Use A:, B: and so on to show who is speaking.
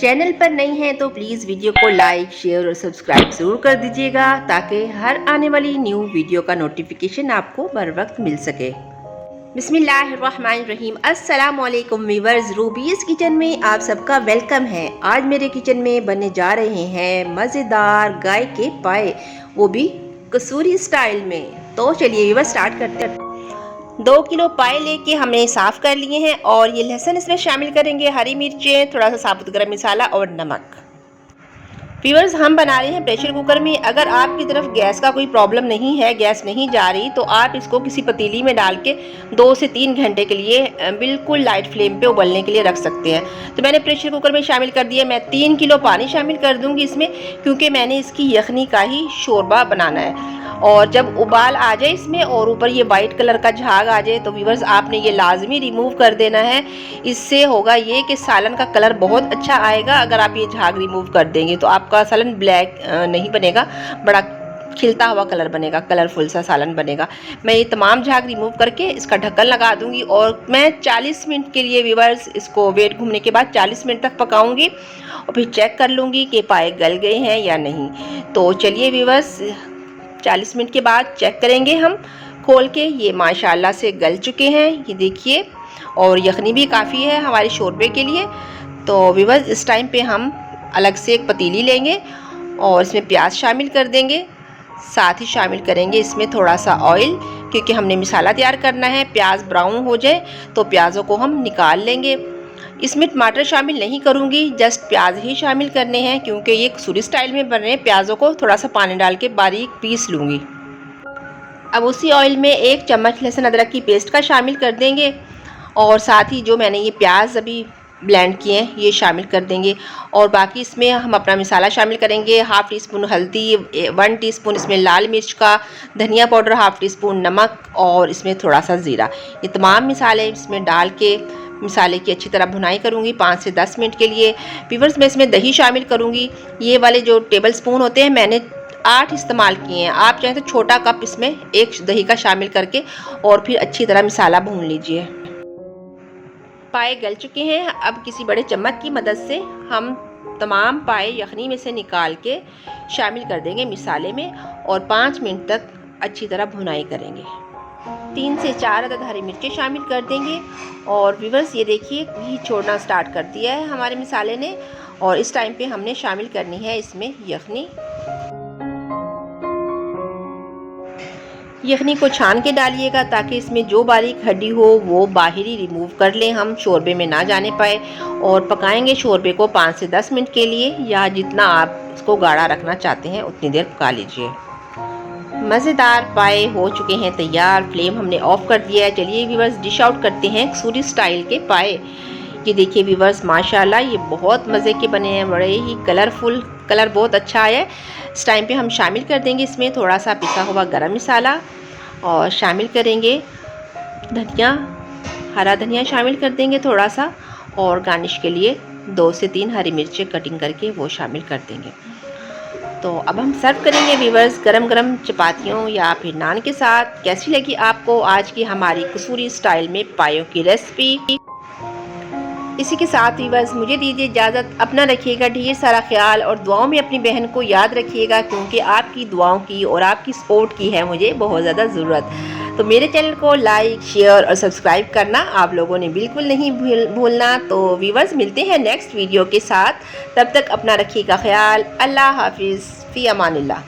A: Channel पर नई हैं तो प्लीज़ वीडियो को लाइक, शेयर और सब्सक्राइब ज़रूर कर दीजिएगा ताकि हर आने वाली न्यू वीडियो का नोटिफिकेशन आपको बर वक्त मिल सके। बिस्मिल्लाहिर्रहमानिर्रहीम। अस्सलाम वालेकुम व्यूअर्स, रूबीज़ किचन में आप सबका वेलकम है। आज मेरे किचन में बनने जा रहे हैं मज़ेदार गाय के पाए, वो भी कसूरी स्टाइल में। तो चलिए व्यूअर्स स्टार्ट करते हैं। 2 किलो पाए लेके हमने साफ़ कर लिए हैं और ये लहसुन इसमें शामिल करेंगे, हरी मिर्चें, थोड़ा सा साबुत गरम मसाला और नमक। व्यूअर्स हम बना रहे हैं प्रेशर कुकर में। अगर आपकी तरफ गैस का कोई प्रॉब्लम नहीं है, गैस नहीं जा रही, तो आप इसको किसी पतीली में डाल के 2 से 3 घंटे के लिए बिल्कुल लाइट फ्लेम पे उबलने के लिए रख सकते हैं। तो मैंने प्रेशर कुकर में शामिल कर दिया। मैं 3 किलो पानी शामिल कर दूंगी इसमें, क्योंकि मैंने इसकी यखनी का ही शोरबा बनाना है। और जब उबाल आ जाए इसमें और ऊपर ये वाइट कलर का झाग आ जाए तो व्यूअर्स आपने ये लाजमी रिमूव कर देना है। इससे होगा ये कि सालन का कलर बहुत अच्छा आएगा। अगर आप ये झाग रिमूव कर देंगे तो आपका सालन ब्लैक नहीं बनेगा, बड़ा खिलता हुआ कलर बनेगा, कलरफुल सा सालन बनेगा। मैं ये तमाम झाग रिमूव करके इसका ढक्कन लगा दूंगी और मैं 40 मिनट के लिए व्यूअर्स इसको वेट घूमने के बाद 40 मिनट तक पकाऊंगी और फिर चेक कर लूँगी कि पाए गल गए हैं या नहीं। तो चलिए व्यूअर्स 40 मिनट के बाद चेक करेंगे हम खोल के। ये माशाल्लाह से गल चुके हैं, ये देखिए, और यखनी भी काफ़ी है हमारे शोरबे के लिए। तो व्यूअर्स इस टाइम पे हम अलग से एक पतीली लेंगे और इसमें प्याज शामिल कर देंगे। साथ ही शामिल करेंगे इसमें थोड़ा सा ऑयल, क्योंकि हमने मसाला तैयार करना है। प्याज ब्राउन हो जाए तो प्याज़ों को हम निकाल लेंगे। इसमें टमाटर शामिल नहीं करूँगी, जस्ट प्याज ही शामिल करने हैं, क्योंकि ये कसूरी स्टाइल में बन रहे हैं। प्याज़ों को थोड़ा सा पानी डाल के बारीक पीस लूँगी। अब उसी ऑयल में 1 चम्मच लहसुन अदरक की पेस्ट का शामिल कर देंगे और साथ ही जो मैंने ये प्याज अभी ब्लेंड किए हैं ये शामिल कर देंगे। और बाकी इसमें हम अपना मसाला शामिल करेंगे। 1/2 टीस्पून हल्दी, 1 टीस्पून इसमें लाल मिर्च का, धनिया पाउडर 1/2 टीस्पून, नमक और इसमें थोड़ा सा ज़ीरा। ये तमाम मसाले इसमें डाल के मसाले की अच्छी तरह भुनाई करूँगी 5 से 10 मिनट के लिए। व्यूअर्स मैं इसमें दही शामिल करूँगी। ये वाले जो टेबल स्पून होते हैं मैंने 8 इस्तेमाल किए हैं। आप चाहें तो छोटा कप इसमें 1 दही का शामिल करके और फिर अच्छी तरह मसाला भून लीजिए। पाए गल चुके हैं। अब किसी बड़े चम्मच की मदद से हम तमाम पाए यखनी में से निकाल के शामिल कर देंगे मसाले में और 5 मिनट तक अच्छी तरह भुनाई करेंगे। 3 से 4 अदद हरी मिर्चें शामिल कर देंगे और व्यूअर्स ये देखिए घी छोड़ना स्टार्ट कर दिया है हमारे मसाले ने। और इस टाइम पे हमने शामिल करनी है इसमें यखनी। यखनी को छान के डालिएगा ताकि इसमें जो बारीक हड्डी हो वो बाहर ही रिमूव कर लें, हम शोरबे में ना जाने पाए। और पकाएंगे शोरबे को 5 से 10 मिनट के लिए, या जितना आप इसको गाढ़ा रखना चाहते हैं उतनी देर पका लीजिए। मज़ेदार पाए हो चुके हैं तैयार। फ्लेम हमने ऑफ कर दिया है। चलिए व्यूअर्स डिश आउट करते हैं कसूरी स्टाइल के पाए। ये देखिए व्यूअर्स माशाल्लाह ये बहुत मज़े के बने हैं, बड़े ही कलरफुल, कलर बहुत अच्छा आया है। इस टाइम पे हम शामिल कर देंगे इसमें थोड़ा सा पिसा हुआ गरम मसाला और शामिल करेंगे धनिया, हरा धनिया शामिल कर देंगे थोड़ा सा, और गार्निश के लिए 2 से 3 हरी मिर्चें कटिंग करके वो शामिल कर देंगे। तो अब हम सर्व करेंगे व्यूअर्स गरम गरम चपातियों या फिर नान के साथ। कैसी लगी आपको आज की हमारी कसूरी स्टाइल में पायों की रेसिपी? इसी के साथ व्यूअर्स मुझे दीजिए इजाज़त। अपना रखिएगा ढेर सारा ख्याल और दुआओं में अपनी बहन को याद रखिएगा, क्योंकि आपकी दुआओं की और आपकी सपोर्ट की है मुझे बहुत ज़्यादा ज़रूरत। तो मेरे चैनल को लाइक, शेयर और सब्सक्राइब करना आप लोगों ने बिल्कुल नहीं भूलना। तो व्यूअर्स मिलते हैं नेक्स्ट वीडियो के साथ, तब तक अपना रखिएगा ख्याल। अल्लाह हाफिज़, फ़ी अमानिल्लाह।